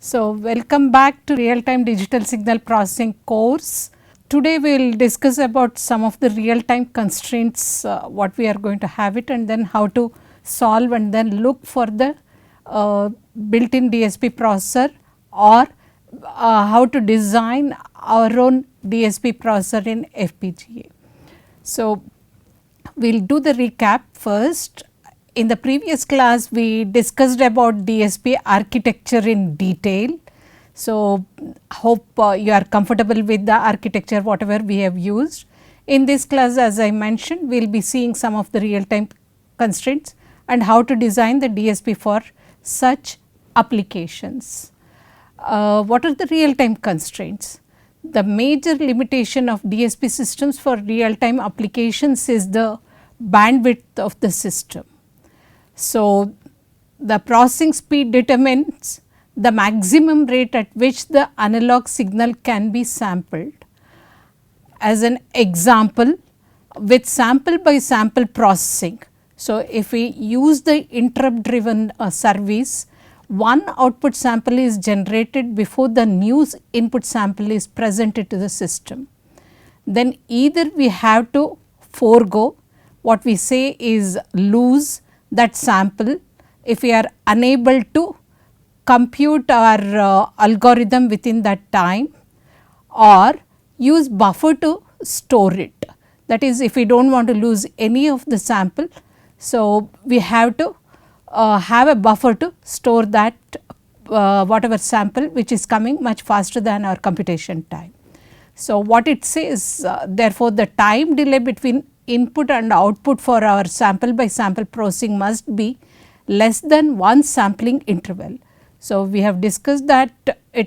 So, welcome back to real time digital signal processing course. Today we will discuss about some of the real time constraints what we are going to have it, and then how to solve and then look for the built in DSP processor, or how to design our own DSP processor in FPGA. So, we will do the recap first. In the previous class we discussed about DSP architecture in detail. So, hope you are comfortable with the architecture whatever we have used. In this class, as I mentioned, we will be seeing some of the real time constraints and how to design the DSP for such applications. What are the real time constraints? The major limitation of DSP systems for real time applications is the bandwidth of the system. So, the processing speed determines the maximum rate at which the analog signal can be sampled. As an example, with sample by sample processing. So, if we use the interrupt driven service, one output sample is generated before the new input sample is presented to the system. Then either we have to forego, what we say is lose that sample if we are unable to compute our algorithm within that time, or use buffer to store it. That is, if we do not want to lose any of the sample, so we have to have a buffer to store that whatever sample which is coming much faster than our computation time. So, what it says, therefore, the time delay between input and output for our sample by sample processing must be less than one sampling interval. So, we have discussed that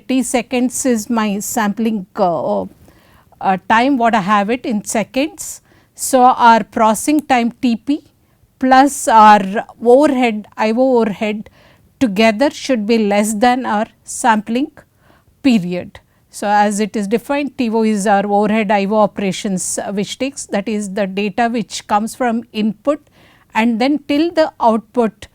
t seconds is my sampling time, what I have it in seconds. So, our processing time Tp plus our overhead IO overhead together should be less than our sampling period. So, as it is defined, TO is our overhead IO operations which takes, that is the data which comes from input and then till the output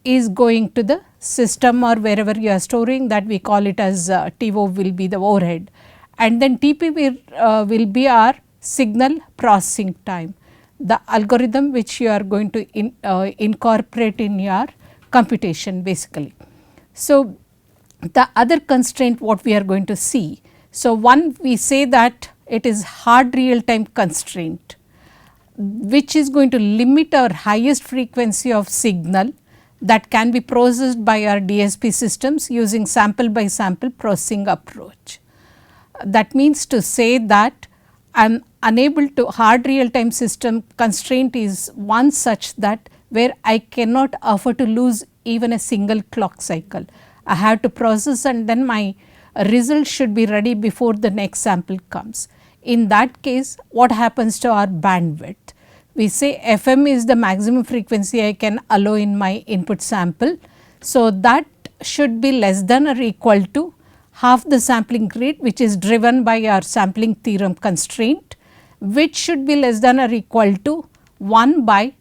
is going to the system or wherever you are storing, that we call it as TO will be the overhead, and then TP will be our signal processing time, the algorithm which you are going to incorporate in your computation basically. So, the other constraint what we are going to see. So, one we say that it is hard real time constraint, which is going to limit our highest frequency of signal that can be processed by our DSP systems using sample by sample processing approach. That means to say that I am unable to, hard real time system constraint is one such that where I cannot afford to lose even a single clock cycle. I have to process and then my result should be ready before the next sample comes. In that case, what happens to our bandwidth? We say FM is the maximum frequency I can allow in my input sample. So, that should be less than or equal to half the sampling rate, which is driven by our sampling theorem constraint, which should be less than or equal to 1 by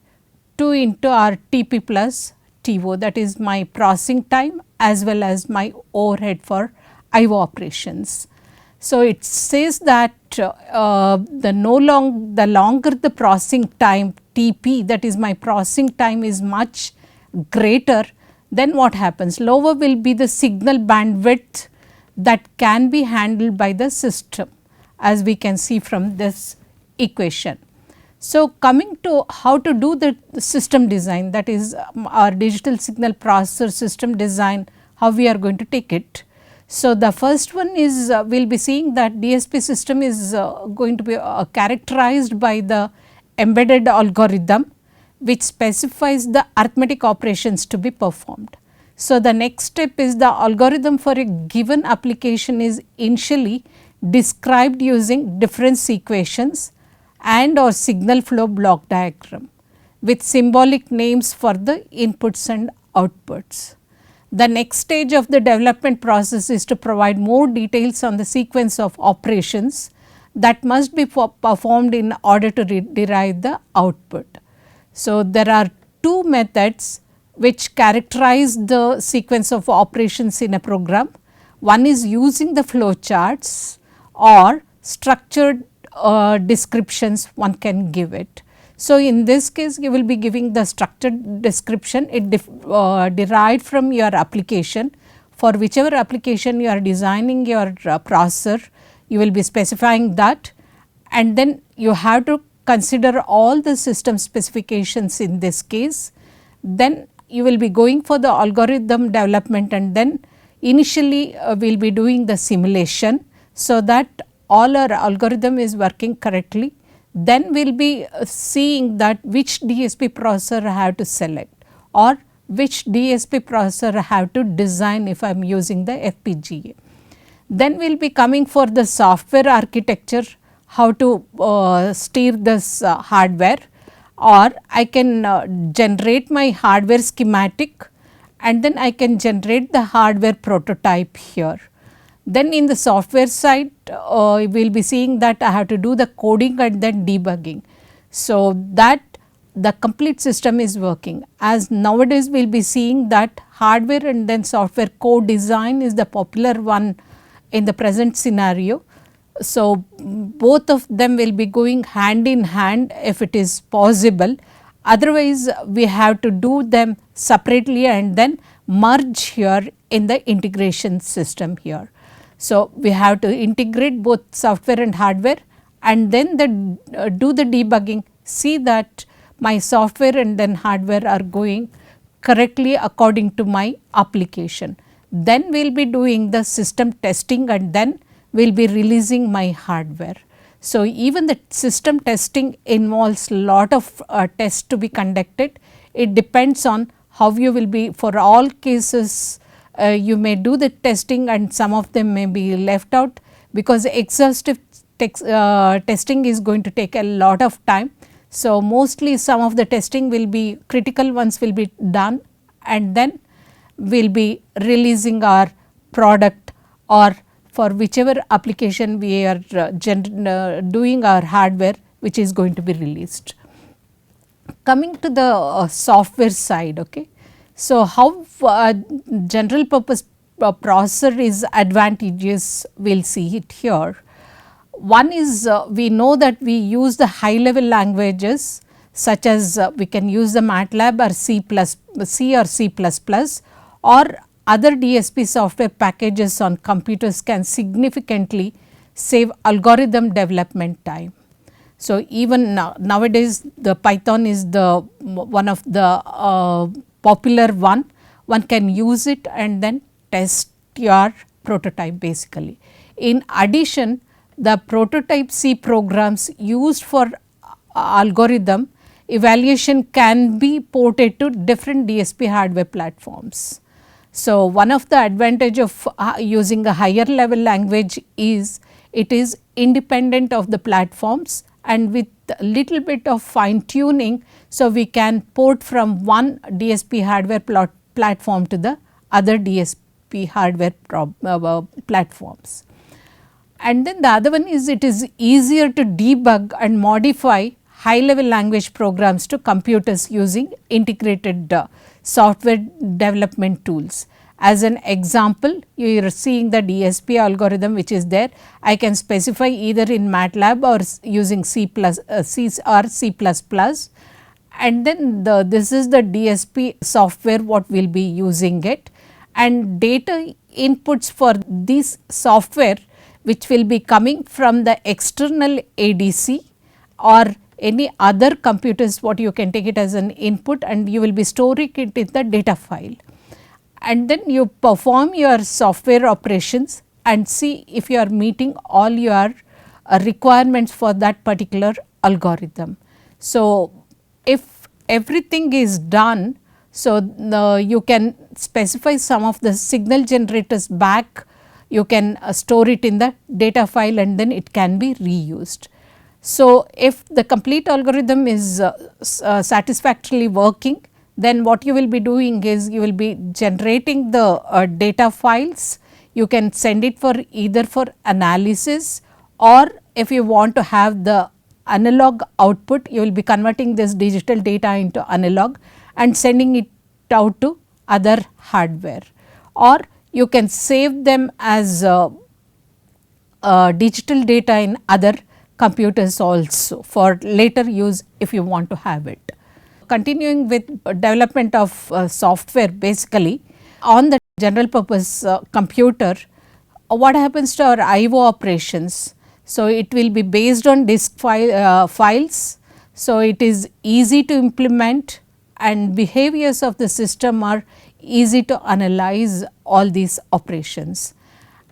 2 into our Tp plus TO, that is my processing time as well as my overhead for IO operations. So, it says that the longer the processing time Tp, that is my processing time is much greater, then what happens? Lower will be the signal bandwidth that can be handled by the system, as we can see from this equation. So, coming to how to do the system design, that is our digital signal processor system design, how we are going to take it. So, the first one is we will be seeing that DSP system is going to be characterized by the embedded algorithm which specifies the arithmetic operations to be performed. So, the next step is the algorithm for a given application is initially described using difference equations and or signal flow block diagram with symbolic names for the inputs and outputs. The next stage of the development process is to provide more details on the sequence of operations that must be performed in order to derive the output. So, there are two methods which characterize the sequence of operations in a program. One is using the flow charts or structured descriptions one can give it. So, in this case you will be giving the structured description, it derived from your application. For whichever application you are designing your processor, you will be specifying that, and then you have to consider all the system specifications in this case. Then you will be going for the algorithm development, and then initially we will be doing the simulation, so that all our algorithm is working correctly. Then we will be seeing that which DSP processor I have to select or which DSP processor I have to design if I am using the FPGA. Then we will be coming for the software architecture, how to steer this hardware, or I can generate my hardware schematic and then I can generate the hardware prototype here. Then in the software side we will be seeing that I have to do the coding and then debugging. So, that the complete system is working, as nowadays we will be seeing that hardware and then software co-design is the popular one in the present scenario. So, both of them will be going hand in hand if it is possible, otherwise we have to do them separately and then merge here in the integration system here. So, we have to integrate both software and hardware and then do the debugging, see that my software and then hardware are going correctly according to my application. Then we will be doing the system testing and then we will be releasing my hardware. So, even the system testing involves lot of tests to be conducted. It depends on how you will be, for all cases you may do the testing and some of them may be left out, because exhaustive testing is going to take a lot of time. So, mostly some of the testing will be, critical ones will be done, and then we will be releasing our product, or for whichever application we are doing our hardware, which is going to be released. Coming to the software side, okay. So, how general purpose processor is advantageous, we will see it here. One is we know that we use the high level languages, such as we can use the MATLAB or C or C++, or other DSP software packages on computers can significantly save algorithm development time. So, even nowadays the Python is the one of the popular one can use it and then test your prototype basically. In addition, the prototype C programs used for algorithm evaluation can be ported to different DSP hardware platforms. So, one of the advantage of using a higher level language is it is independent of the platforms, and with little bit of fine tuning. So, we can port from one DSP hardware platform to the other DSP hardware platforms. And then the other one is it is easier to debug and modify high level language programs to computers using integrated software development tools. As an example, you are seeing the DSP algorithm which is there. I can specify either in MATLAB or using C or C++, and then this is the DSP software what we will be using it, and data inputs for this software which will be coming from the external ADC or any other computers, what you can take it as an input, and you will be storing it in the data file. And then you perform your software operations and see if you are meeting all your requirements for that particular algorithm. So, if everything is done, so you can specify some of the signal generators back, you can store it in the data file and then it can be reused. So, if the complete algorithm is satisfactorily working, then what you will be doing is you will be generating the data files. You can send it for either for analysis, or if you want to have the analog output, you will be converting this digital data into analog and sending it out to other hardware, or you can save them as digital data in other computers also for later use if you want to have it. Continuing with development of software, basically on the general purpose computer, what happens to our IO operations? So, it will be based on disk files. So, it is easy to implement and behaviors of the system are easy to analyze all these operations.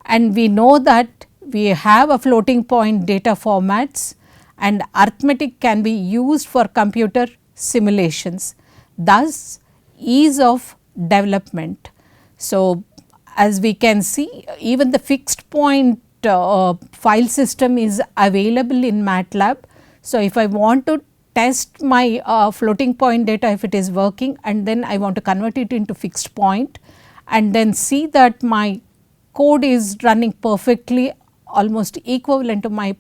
And we know that we have a floating point data formats and arithmetic can be used for computer simulations, thus ease of development. So, as we can see, even the fixed point file system is available in MATLAB. So, if I want to test my floating point data, if it is working, and then I want to convert it into fixed point and then see that my code is running perfectly almost equivalent to my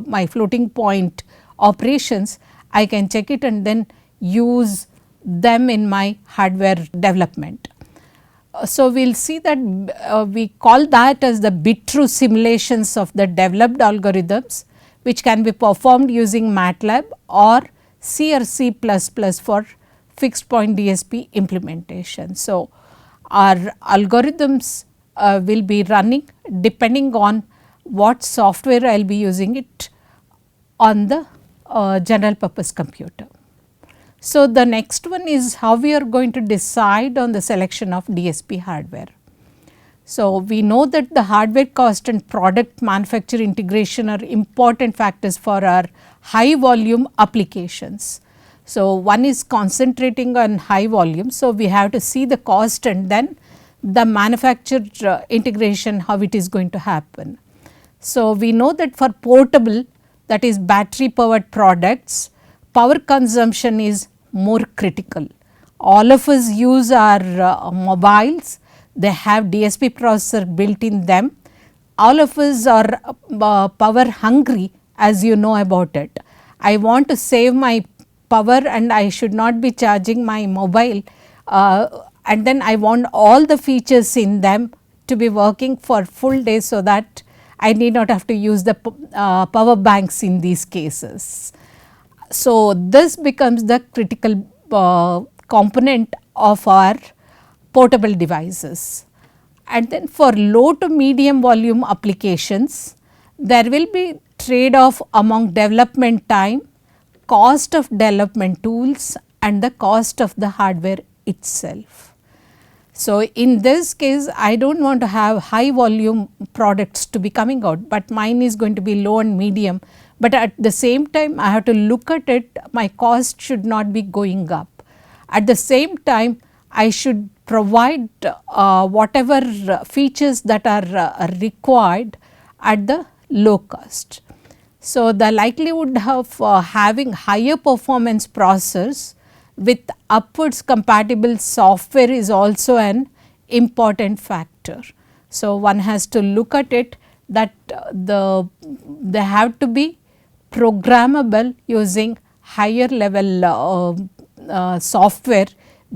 my floating point operations, I can check it and then use them in my hardware development. So, we will see that we call that as the bit true simulations of the developed algorithms, which can be performed using MATLAB or C or C++ for fixed point DSP implementation. So, our algorithms will be running depending on what software I will be using it on the general purpose computer. So, the next one is how we are going to decide on the selection of DSP hardware. So, we know that the hardware cost and product manufacture integration are important factors for our high volume applications. So, one is concentrating on high volume. So, we have to see the cost and then the manufacture integration, how it is going to happen. So, we know that for portable, that is battery powered products, power consumption is more critical. All of us use our mobiles, they have DSP processor built in them. All of us are power hungry, as you know about it. I want to save my power and I should not be charging my mobile and then I want all the features in them to be working for full day, so that I need not have to use the power banks in these cases. So, this becomes the critical component of our portable devices. And then for low to medium volume applications, there will be trade off among development time, cost of development tools and the cost of the hardware itself. So, in this case I do not want to have high volume products to be coming out, but mine is going to be low and medium, but at the same time I have to look at it, my cost should not be going up. At the same time I should provide whatever features that are required at the low cost. So, the likelihood of having higher performance processors with upwards compatible software is also an important factor. So, one has to look at it that they have to be programmable using higher level software,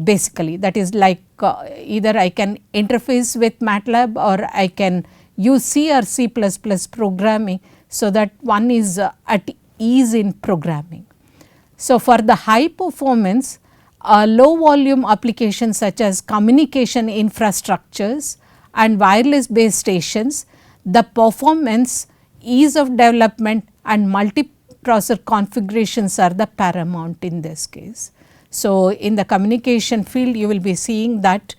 basically, that is like either I can interface with MATLAB or I can use C or C++ programming, so that one is at ease in programming. So, for the high performance low volume applications such as communication infrastructures and wireless base stations, the performance, ease of development and multiprocessor configurations are the paramount in this case. So, in the communication field you will be seeing that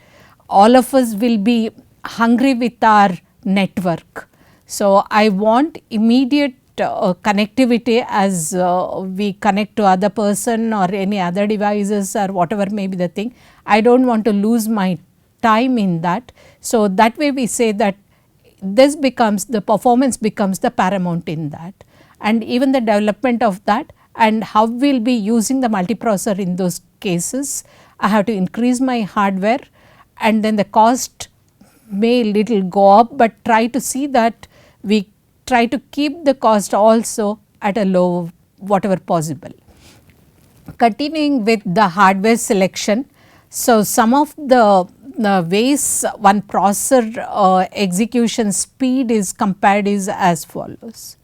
all of us will be hungry with our network. So, I want immediate connectivity as we connect to other person or any other devices or whatever may be the thing. I do not want to lose my time in that. So, that way we say that this becomes the performance becomes the paramount in that, and even the development of that and how we will be using the multiprocessor in those cases. I have to increase my hardware and then the cost may little go up, but try to see that we try to keep the cost also at a low whatever possible. Continuing with the hardware selection. So, some of the ways one processor execution speed is compared is as follows.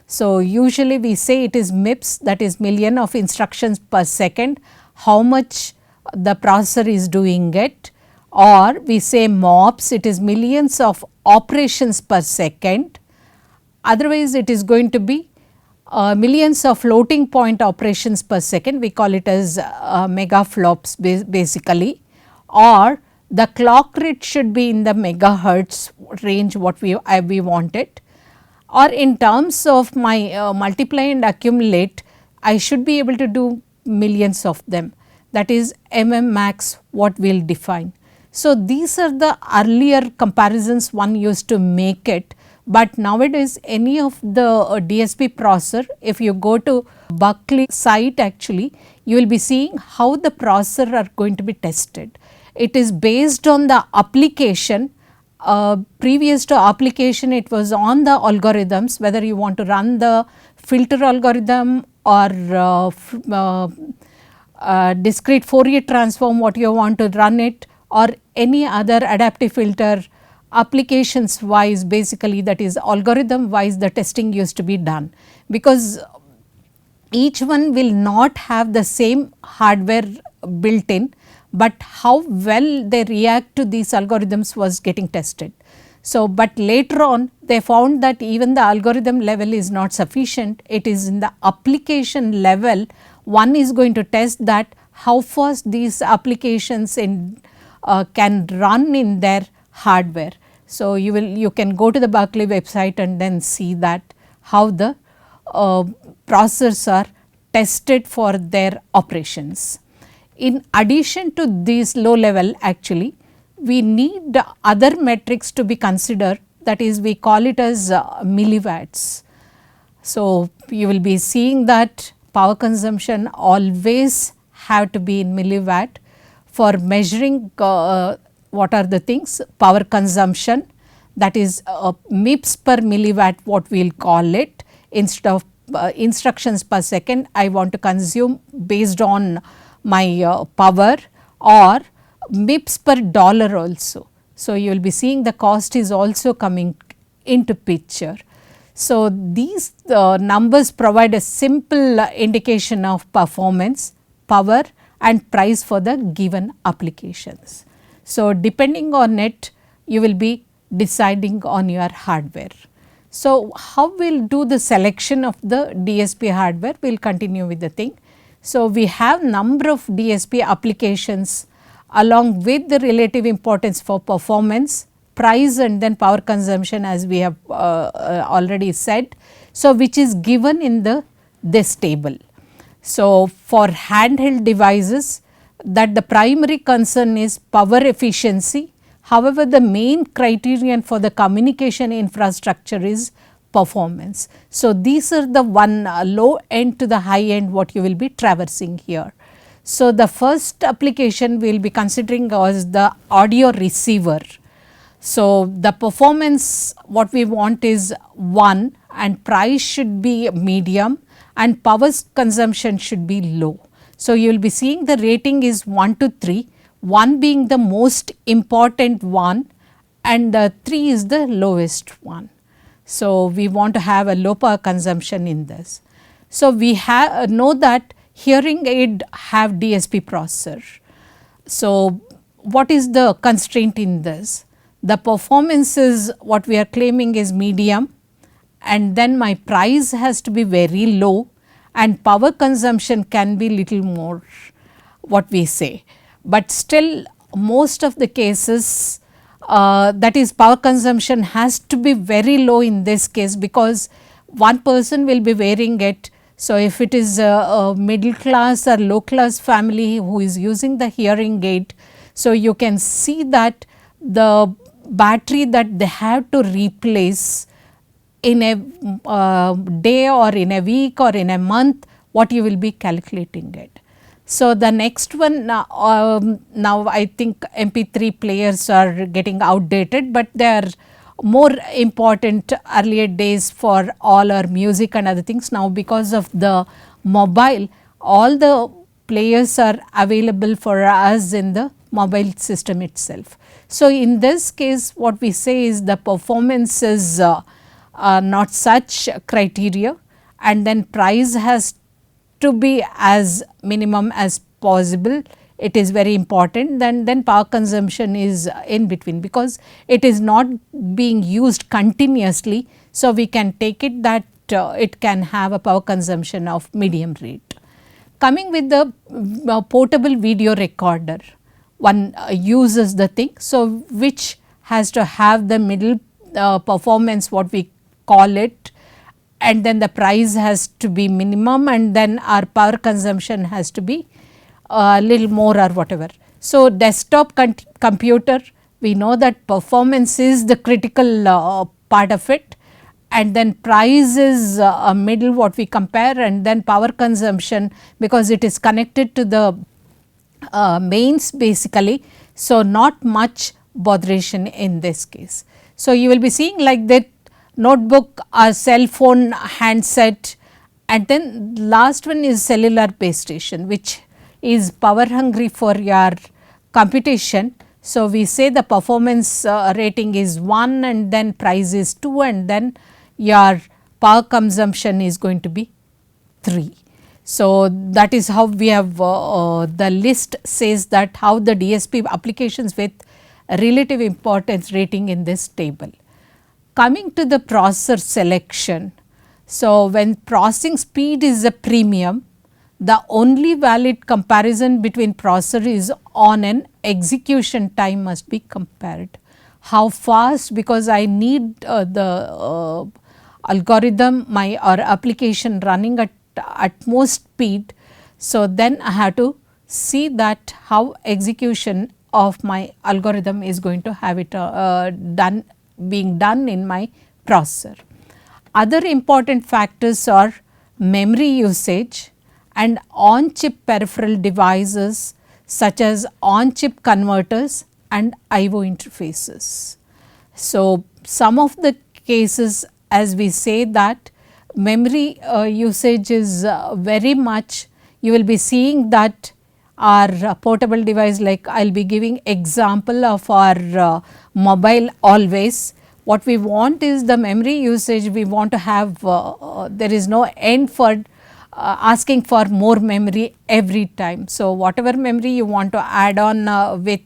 So, usually we say it is MIPS, that is million of instructions per second, how much the processor is doing it, or we say MOPS, it is millions of operations per second. Otherwise, it is going to be millions of floating point operations per second, we call it as megaflops basically, or the clock rate should be in the megahertz range what we want it, or in terms of my multiply and accumulate, I should be able to do millions of them, that is max what we will define. So, these are the earlier comparisons one used to make it, but nowadays any of the DSP processor, if you go to Berkeley site actually, you will be seeing how the processor are going to be tested. It is based on the application. Previous to application, it was on the algorithms, whether you want to run the filter algorithm or discrete Fourier transform, what you want to run it, or any other adaptive filter applications wise, basically that is algorithm wise the testing used to be done, because each one will not have the same hardware built in, but how well they react to these algorithms was getting tested. So, but later on they found that even the algorithm level is not sufficient, it is in the application level one is going to test that how fast these applications can run in their hardware. So, you can go to the Berkeley website and then see that how the processors are tested for their operations. In addition to these low level, actually we need other metrics to be considered, that is we call it as milliwatts. So, you will be seeing that power consumption always have to be in milliwatt for measuring what are the things, power consumption, that is MIPS per milliwatt what we will call it, instead of instructions per second I want to consume based on my power, or MIPS per dollar also. So, you will be seeing the cost is also coming into picture. So, these numbers provide a simple indication of performance, power and price for the given applications. So, depending on it you will be deciding on your hardware. So, how we will do the selection of the DSP hardware, we will continue with the thing. So, we have number of DSP applications along with the relative importance for performance, price and then power consumption as we have already said. So, which is given in this table. So, for handheld devices that the primary concern is power efficiency. However, the main criterion for the communication infrastructure is performance. So, these are the one low end to the high end what you will be traversing here. So, the first application we will be considering as the audio receiver. So, the performance what we want is 1 and price should be medium and power consumption should be low. So, you will be seeing the rating is 1 to 3, 1 being the most important one and 3 is the lowest one. So, we want to have a low power consumption in this. So, we have know that hearing aid have DSP processor. So, what is the constraint in this? The performance is what we are claiming is medium and then my price has to be very low and power consumption can be little more what we say. But still most of the cases that is power consumption has to be very low in this case because one person will be wearing it. So, if it is a middle class or low class family who is using the hearing aid, so you can see that the battery that they have to replace in a day or in a week or in a month, what you will be calculating it. So, the next one now I think MP3 players are getting outdated, but they are more important earlier days for all our music and other things. Now, because of the mobile, all the players are available for us in the mobile system itself. So, in this case what we say is the performance is not such criteria, and then price has to be as minimum as possible. It is very important. Then power consumption is in between, because it is not being used continuously. So, we can take it that it can have a power consumption of medium rate. Coming with the portable video recorder, one uses the thing. So, which has to have the middle performance, what we call it, and then the price has to be minimum, and then our power consumption has to be a little more or whatever. So, desktop computer, we know that performance is the critical part of it, and then price is a middle what we compare, and then power consumption, because it is connected to the mains basically. So, not much botheration in this case. So, you will be seeing like that notebook or cell phone handset, and then last one is cellular base station, which is power hungry for your computation. So, we say the performance rating is 1, and then price is 2, and then your power consumption is going to be 3. So, that is how we have the list says that how the DSP applications with relative importance rating in this table. Coming to the processor selection. So, when processing speed is a premium, the only valid comparison between processor is on an execution time must be compared. How fast? Because I need the algorithm or application running at utmost speed. So, then I have to see that how execution of my algorithm is going to have it being done in my processor. Other important factors are memory usage and on chip peripheral devices such as on chip converters and IO interfaces. So, some of the cases, as we say that memory usage is very much, you will be seeing that our portable device, like I will be giving example of our mobile always. What we want is the memory usage, we want to have there is no end for asking for more memory every time. So, whatever memory you want to add on with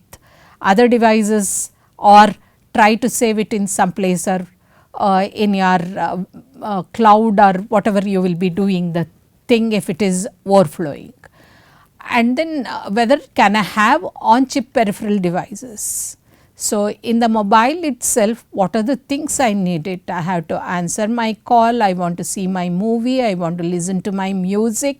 other devices, or try to save it in some place, or in your cloud, or whatever you will be doing the thing if it is overflowing. And then whether can I have on chip peripheral devices. So, in the mobile itself, what are the things I need it? I have to answer my call, I want to see my movie, I want to listen to my music,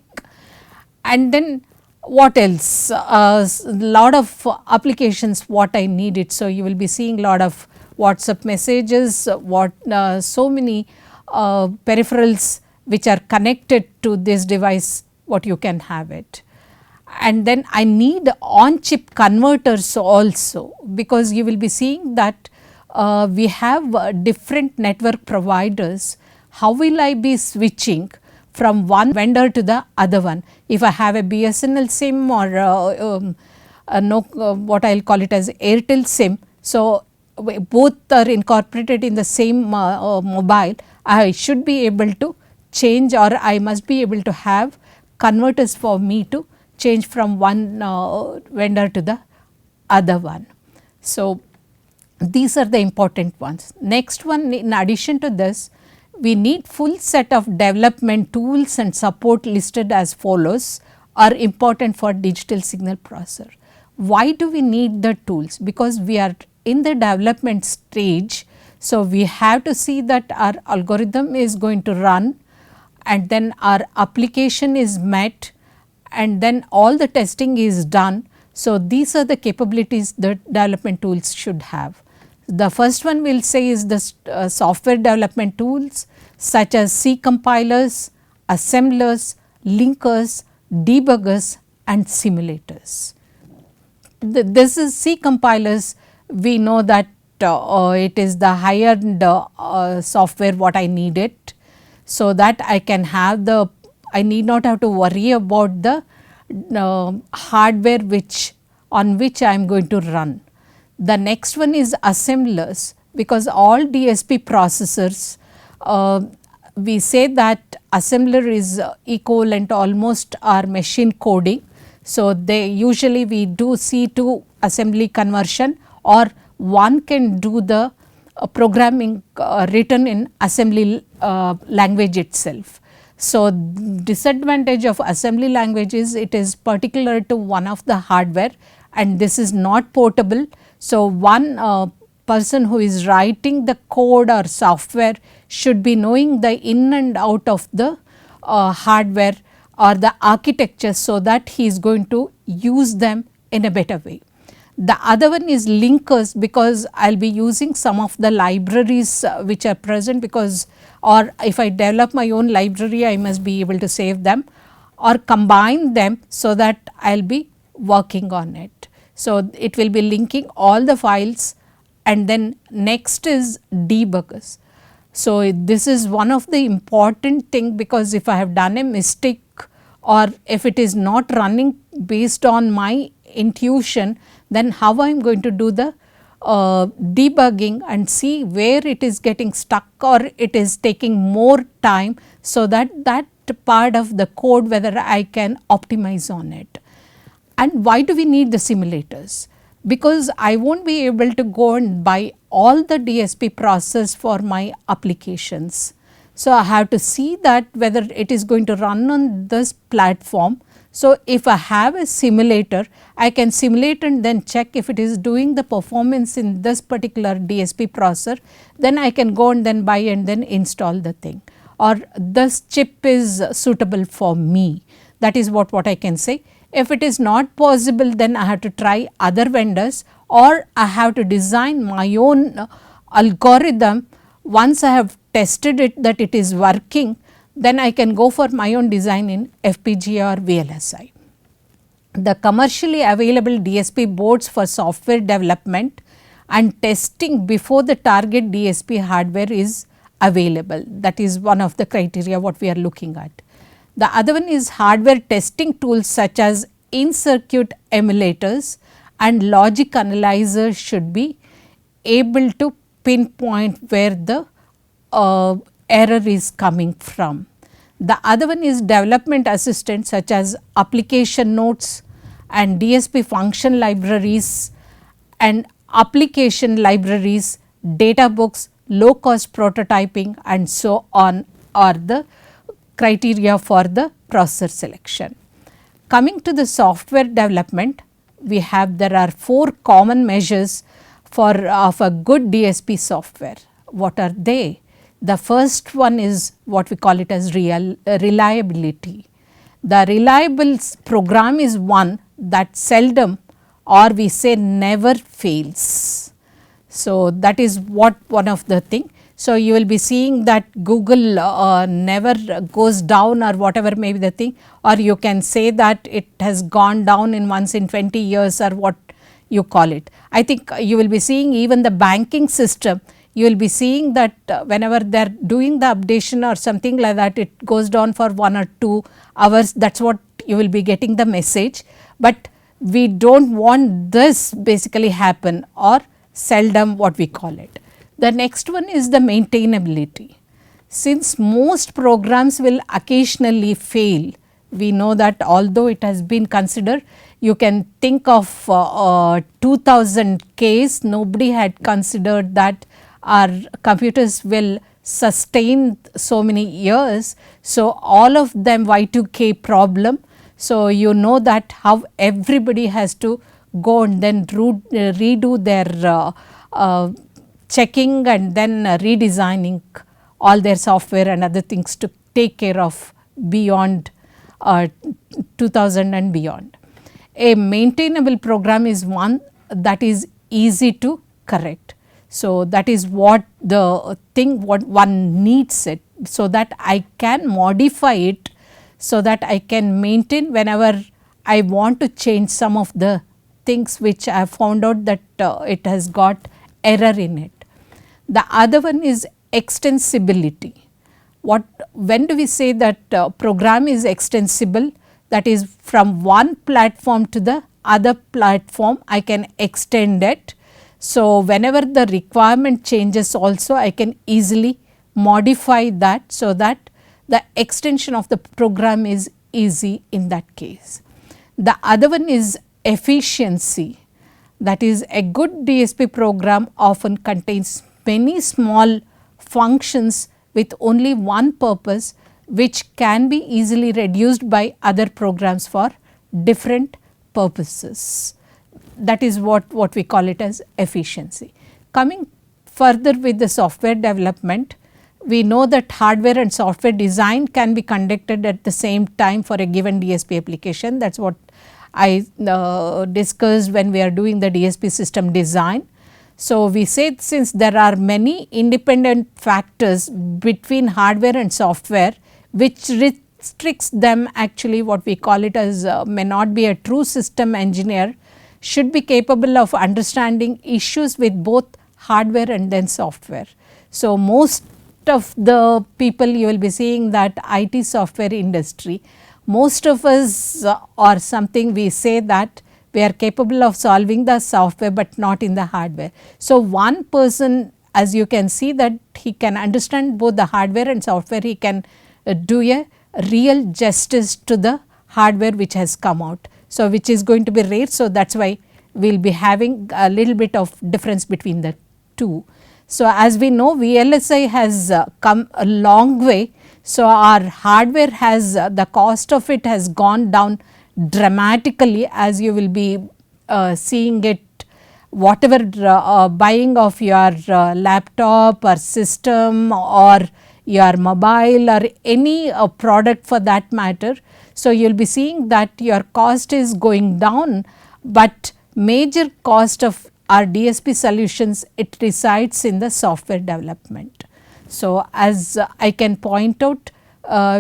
and then what else? Lot of applications what I need it. So, you will be seeing lot of WhatsApp messages, so many peripherals which are connected to this device, what you can have it. And then I need on chip converters also, because you will be seeing that we have different network providers. How will I be switching from one vendor to the other one? If I have a BSNL SIM or what I will call it as Airtel SIM. So, both are incorporated in the same mobile, I should be able to change, or I must be able to have converters for me to change from one vendor to the other one. So, these are the important ones. Next one, in addition to this, we need full set of development tools and support listed as follows are important for digital signal processor. Why do we need the tools? Because we are in the development stage. So, we have to see that our algorithm is going to run, and then our application is met, and then all the testing is done. So, these are the capabilities that development tools should have. The first one we will say is the software development tools such as C compilers, assemblers, linkers, debuggers and simulators. This is C compilers, we know that it is the higher software what I need it. So, that I can have I need not have to worry about the hardware which on which I am going to run. The next one is assemblers, because all DSP processors, we say that assembler is equivalent almost our machine coding. So, they usually we do C to assembly conversion, or one can do the programming written in assembly language itself. So, disadvantage of assembly language is it is particular to one of the hardware, and this is not portable. So, one person who is writing the code or software should be knowing the in and out of the hardware or the architecture, so that he is going to use them in a better way. The other one is linkers, because I will be using some of the libraries which are present, because or if I develop my own library, I must be able to save them or combine them, so that I will be working on it. So, it will be linking all the files, and then next is debuggers. So, this is one of the important thing, because if I have done a mistake or if it is not running based on my intuition, then how I am going to do the debugging and see where it is getting stuck or it is taking more time, so that that part of the code whether I can optimize on it. And why do we need the simulators? Because I will not be able to go and buy all the DSP process for my applications. So, I have to see that whether it is going to run on this platform. So, if I have a simulator, I can simulate and then check if it is doing the performance in this particular DSP processor, then I can go and then buy and then install the thing, or this chip is suitable for me. That is what I can say. If it is not possible, then I have to try other vendors, or I have to design my own algorithm. Once I have tested it that it is working, then I can go for my own design in FPGA or VLSI. The commercially available DSP boards for software development and testing before the target DSP hardware is available. That is one of the criteria what we are looking at. The other one is hardware testing tools such as in-circuit emulators and logic analyzers should be able to pinpoint where the error is coming from. The other one is development assistant such as application notes and DSP function libraries and application libraries, data books, low cost prototyping and so on are the criteria for the processor selection. Coming to the software development, we have there are 4 common measures for of a good DSP software. What are they? The first one is what we call it as reliability. The reliable program is one that seldom or we say never fails. So, that is what one of the thing. So, you will be seeing that Google never goes down or whatever may be the thing, or you can say that it has gone down in once in 20 years or what you call it. I think you will be seeing even the banking system, you will be seeing that whenever they are doing the updation or something like that, it goes down for 1 or 2 hours, that is what you will be getting the message. But we do not want this basically happen or seldom what we call it. The next one is the maintainability. Since most programs will occasionally fail, we know that although it has been considered, you can think of 2000 case, nobody had considered that our computers will sustain so many years. So, all of them Y2K problem. So, you know that how everybody has to go and then redo their checking and then redesigning all their software and other things to take care of beyond 2000 and beyond. A maintainable program is one that is easy to correct. So, that is what the thing what one needs it, so that I can modify it, so that I can maintain whenever I want to change some of the things which I have found out that it has got error in it. The other one is extensibility. When do we say that program is extensible? That is from one platform to the other platform I can extend it. So, whenever the requirement changes also I can easily modify that, so that the extension of the program is easy in that case. The other one is efficiency, that is a good DSP program often contains many small functions with only one purpose, which can be easily reduced by other programs for different purposes. That is what we call it as efficiency. Coming further with the software development, we know that hardware and software design can be conducted at the same time for a given DSP application. That is what I discussed when we are doing the DSP system design. So, we said since there are many independent factors between hardware and software which restricts them, actually what we call it as may not be a true system engineer should be capable of understanding issues with both hardware and then software. So, most of the people you will be seeing that IT software industry, most of us or something we say that we are capable of solving the software, but not in the hardware. So, one person, as you can see, that he can understand both the hardware and software, he can do a real justice to the hardware which has come out. So, which is going to be rare. So, that is why we will be having a little bit of difference between the two. So, as we know VLSI has come a long way. So, our hardware has the cost of it has gone down dramatically, as you will be seeing it, whatever buying of your laptop or system or your mobile or any product for that matter. So, you will be seeing that your cost is going down, but major cost of our DSP solutions, it resides in the software development. So, as I can point out,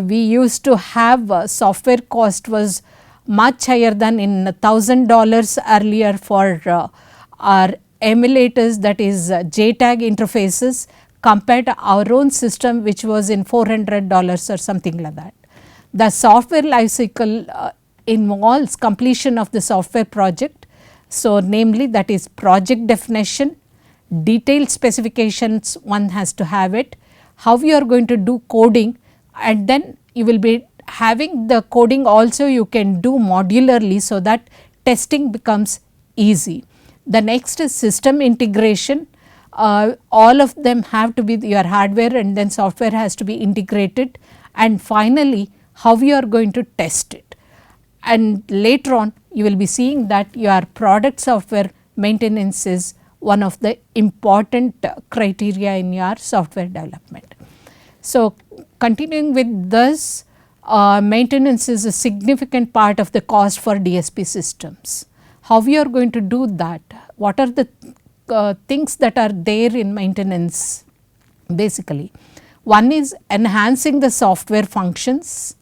we used to have software cost was much higher than in $1,000 earlier for our emulators, that is JTAG interfaces, compared to our own system which was in $400 or something like that. The software lifecycle involves completion of the software project. So, namely that is project definition, detailed specifications one has to have it, how you are going to do coding, and then you will be having the coding also you can do modularly, so that testing becomes easy. The next is system integration. All of them have to be your hardware and then software has to be integrated, and finally how you are going to test it. And later on you will be seeing that your product software maintenance is one of the important criteria in your software development. So, continuing with this, maintenance is a significant part of the cost for DSP systems. How we are going to do that? What are the things that are there in maintenance? Basically, one is enhancing the software functions,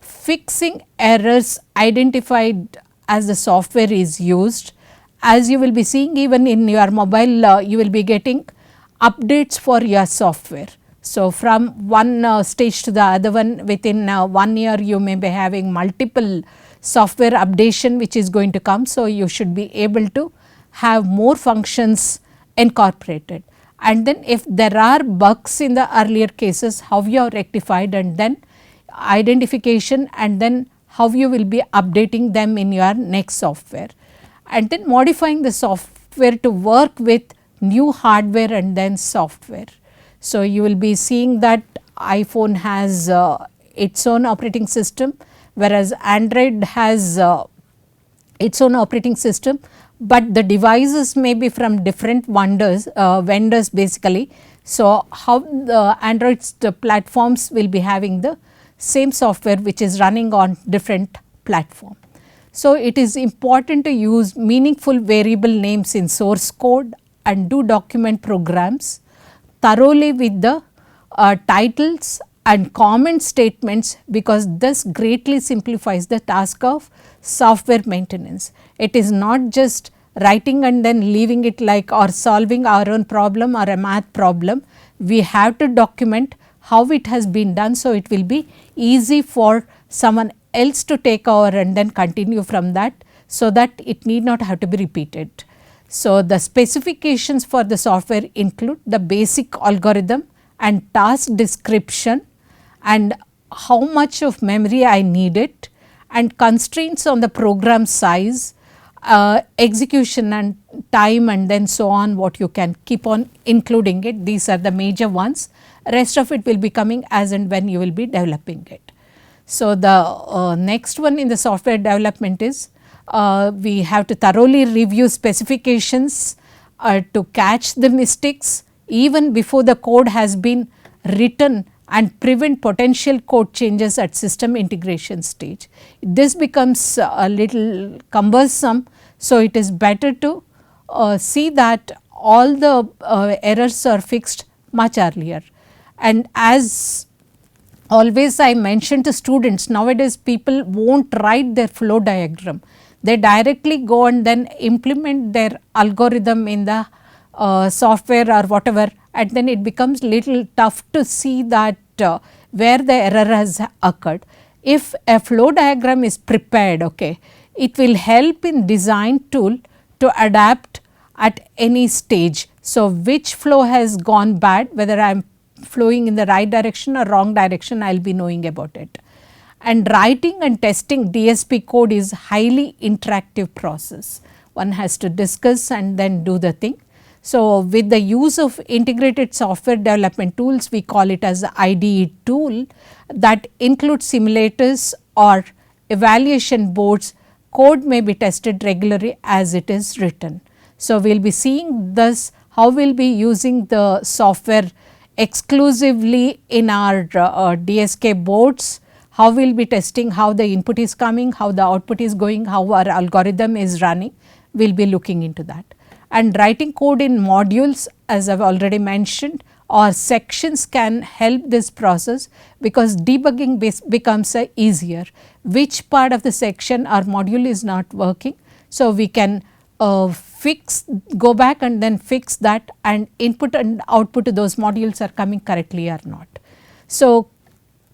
fixing errors identified as the software is used. As you will be seeing, even in your mobile you will be getting updates for your software. So, from one stage to the other one, within 1 year you may be having multiple software updation which is going to come. So, you should be able to have more functions incorporated, and then if there are bugs in the earlier cases, how you have rectified, and then identification, and then how you will be updating them in your next software, and then modifying the software to work with new hardware and then software. So, you will be seeing that iPhone has its own operating system, whereas Android has its own operating system, but the devices may be from different vendors basically. So, how the Android platforms will be having the same software which is running on different platform. So, it is important to use meaningful variable names in source code and do document programs thoroughly with the titles and comment statements, because this greatly simplifies the task of software maintenance. It is not just writing and then leaving it like or solving our own problem or a math problem. We have to document how it has been done. So, it will be easy for someone else to take over and then continue from that, so that it need not have to be repeated. So, the specifications for the software include the basic algorithm and task description and how much of memory I need it, and constraints on the program size, execution and time, and then so on, what you can keep on including it. These are the major ones. Rest of it will be coming as and when you will be developing it. So, the next one in the software development is we have to thoroughly review specifications to catch the mistakes even before the code has been written and prevent potential code changes at system integration stage. This becomes a little cumbersome, so it is better to see that all the errors are fixed much earlier. And as always I mention to students, nowadays people won't write their flow diagram. They directly go and then implement their algorithm in the software or whatever, and then it becomes little tough to see that where the error has occurred. If a flow diagram is prepared, okay, it will help in design tool to adapt at any stage. So, which flow has gone bad, whether I am flowing in the right direction or wrong direction, I will be knowing about it. And writing and testing DSP code is highly interactive process. One has to discuss and then do the thing. So, with the use of integrated software development tools, we call it as the IDE tool, that includes simulators or evaluation boards. Code may be tested regularly as it is written. So, we will be seeing this, how we will be using the software exclusively in our DSK boards, how we will be testing how the input is coming, how the output is going, how our algorithm is running, we will be looking into that. And writing code in modules, as I have already mentioned, or sections can help this process, because debugging becomes easier. Which part of the section or module is not working, so we can go back and then fix that, and input and output to those modules are coming correctly or not. So,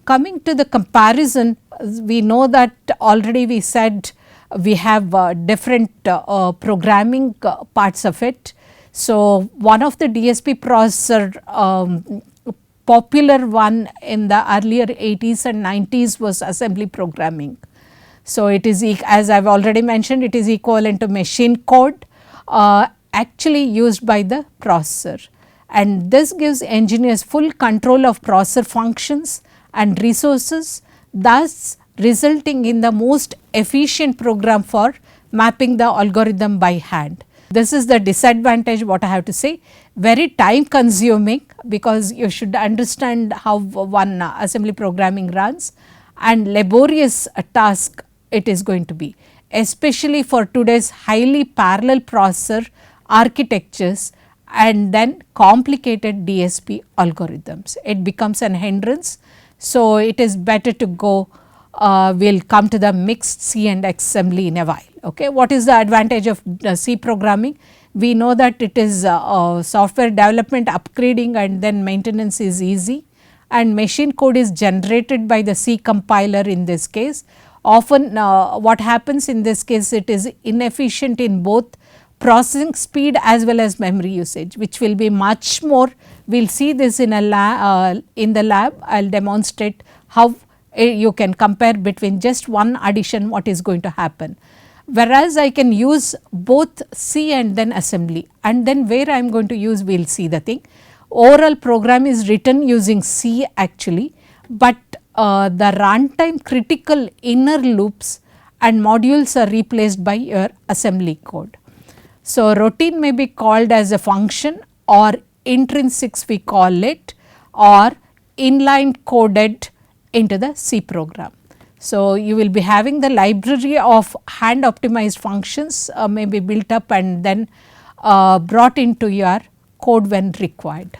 coming to the comparison, we know that already we said we have different programming parts of it. So, one of the DSP processor popular one in the earlier 80s and 90s was assembly programming. So, it is, as I have already mentioned, it is equivalent to machine code actually used by the processor, and this gives engineers full control of processor functions and resources, thus resulting in the most efficient program for mapping the algorithm by hand. This is the disadvantage, what I have to say, very time consuming, because you should understand how one assembly programming runs, and laborious task it is going to be, especially for today's highly parallel processor architectures and then complicated DSP algorithms. It becomes an hindrance. So, it is better to go, we will come to the mixed C and assembly in a while. Okay. What is the advantage of C programming? We know that it is software development, upgrading and then maintenance is easy, and machine code is generated by the C compiler in this case. Often what happens in this case, it is inefficient in both processing speed as well as memory usage, which will be much more. We will see this in a in the lab. I will demonstrate how you can compare between just one addition, what is going to happen. Whereas I can use both C and then assembly, and then where I am going to use, we will see the thing. Overall program is written using C actually, but the runtime critical inner loops and modules are replaced by your assembly code. So, routine may be called as a function, or intrinsics we call it, or inline coded into the C program. So, you will be having the library of hand optimized functions may be built up and then brought into your code when required.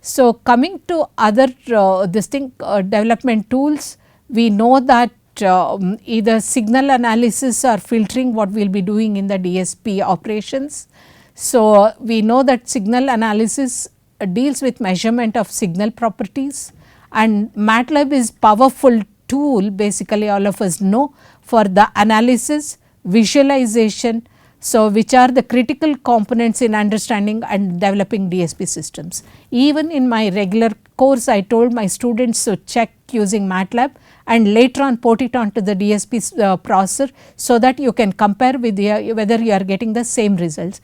So, coming to other development tools, we know that either signal analysis or filtering, what we will be doing in the DSP operations. So, we know that signal analysis deals with measurement of signal properties, and MATLAB is powerful tool basically all of us know for the analysis, visualization, so which are the critical components in understanding and developing DSP systems. Even in my regular course I told my students to check using MATLAB and later on port it onto the DSP processor, so that you can compare with whether you are getting the same results.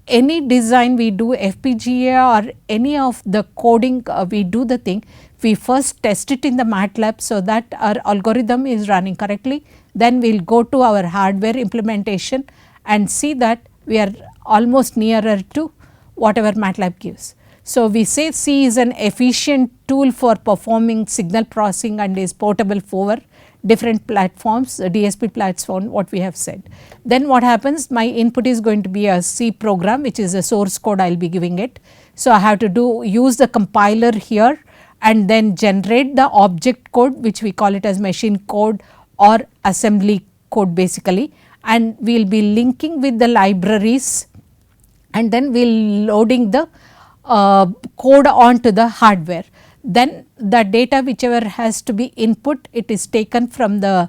Any design we do, FPGA or any of the coding we do the thing, we first test it in the MATLAB so that our algorithm is running correctly, then we will go to our hardware implementation and see that we are almost nearer to whatever MATLAB gives. So, we say C is an efficient tool for performing signal processing and is portable for different platforms, DSP platform what we have said. Then what happens, my input is going to be a C program which is a source code I will be giving it. So, I have to use the compiler here and then generate the object code which we call it as machine code or assembly code basically, and we will be linking with the libraries and then we will loading the code onto the hardware. Then the data whichever has to be input, it is taken from the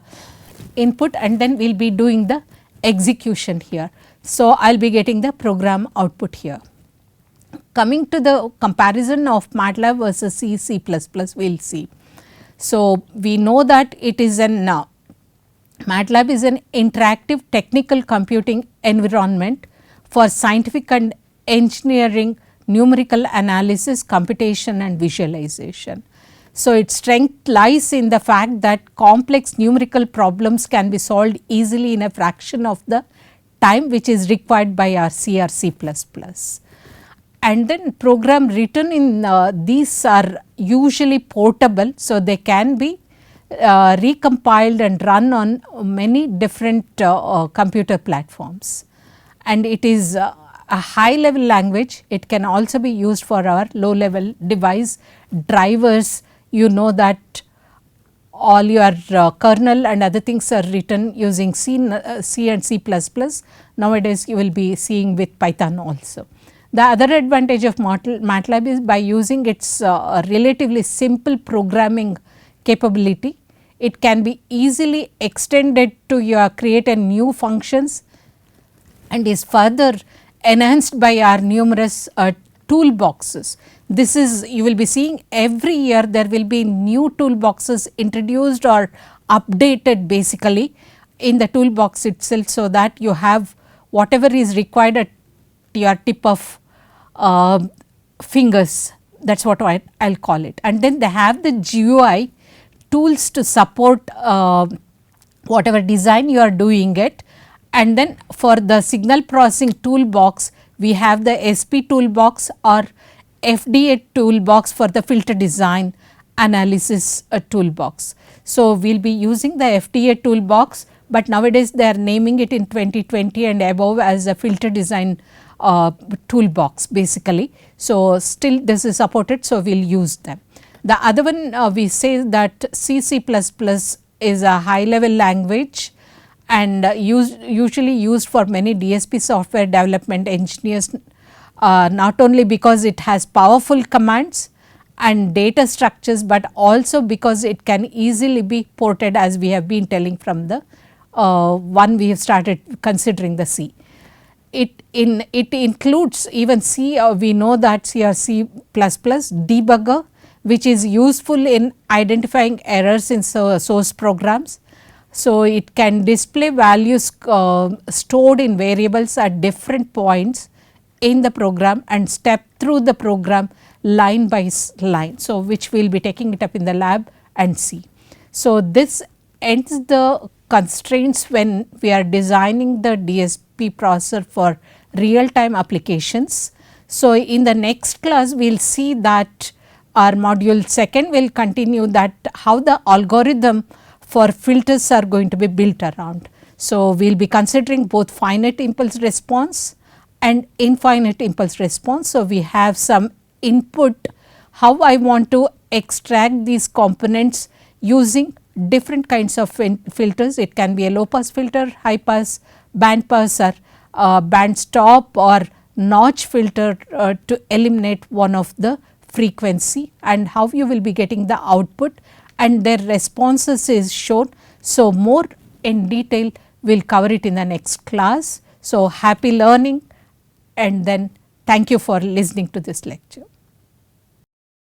input and then we will be doing the execution here. So, I will be getting the program output here. Coming to the comparison of MATLAB versus C, we will see. So, we know that it is an MATLAB is an interactive technical computing environment for scientific and engineering numerical analysis, computation and visualization. So, its strength lies in the fact that complex numerical problems can be solved easily in a fraction of the time which is required by our C or C++. And then program written in these are usually portable. So, they can be recompiled and run on many different computer platforms, and it is a high level language. It can also be used for our low level device drivers. You know that all your kernel and other things are written using C and C++. Nowadays you will be seeing with Python also. The other advantage of MATLAB is by using its relatively simple programming capability, it can be easily extended to create a new functions and is further enhanced by our numerous toolboxes. This is, you will be seeing every year there will be new toolboxes introduced or updated basically in the toolbox itself, so that you have whatever is required at your tip of fingers, that is what I will call it. And then they have the GUI tools to support whatever design you are doing it. And then for the signal processing toolbox, we have the SP toolbox or FDA toolbox for the filter design analysis toolbox. So, we will be using the FDA toolbox, but nowadays they are naming it in 2020 and above as a filter design toolbox basically. So, still this is supported, so we will use them. The other one we say that C is a high level language and usually used for many DSP software development engineers, not only because it has powerful commands and data structures, but also because it can easily be ported, as we have been telling from the one we have started considering the C. It includes even C, we know that C or C++ debugger, which is useful in identifying errors in source programs. So, it can display values stored in variables at different points in the program and step through the program line by line. So, which we will be taking it up in the lab and see. So, this ends the constraints when we are designing the DSP processor for real time applications. So, in the next class we will see that our module second will continue that how the algorithm for filters are going to be built around. So, we will be considering both finite impulse response and infinite impulse response. So, we have some input how I want to extract these components using different kinds of filters. It can be a low pass filter, high pass, band pass or band stop or notch filter to eliminate one of the frequency, and how you will be getting the output and their responses is shown. So, more in detail we will cover it in the next class. So, happy learning, and then thank you for listening to this lecture.